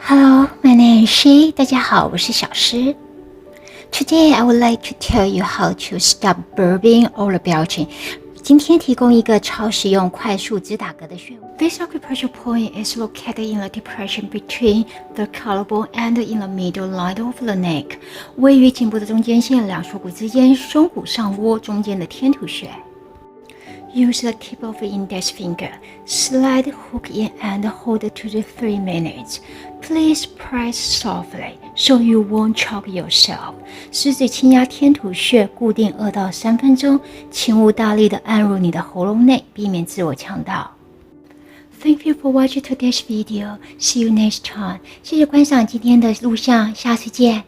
Hello, my name is She. 大家好，我是小诗。Today I would like to tell you how to stop burping or belching. 今天提供一个超实用、快速只打嗝的穴位。This acupressure point is located in the depression between the collarbone and in the middle line of the neck. 位于颈部的中间线，两锁骨之间，胸骨上窝中间的天突穴。Use the tip of the index finger, slide hook in and hold 2 to 3 minutes. Please press softly so you won't choke yourself. 食指轻压天突穴，固定2到3分钟，请勿大力的按入你的喉咙内，避免自我呛到。Thank you for watching today's video. See you next time. 谢谢观赏今天的录像，下次见。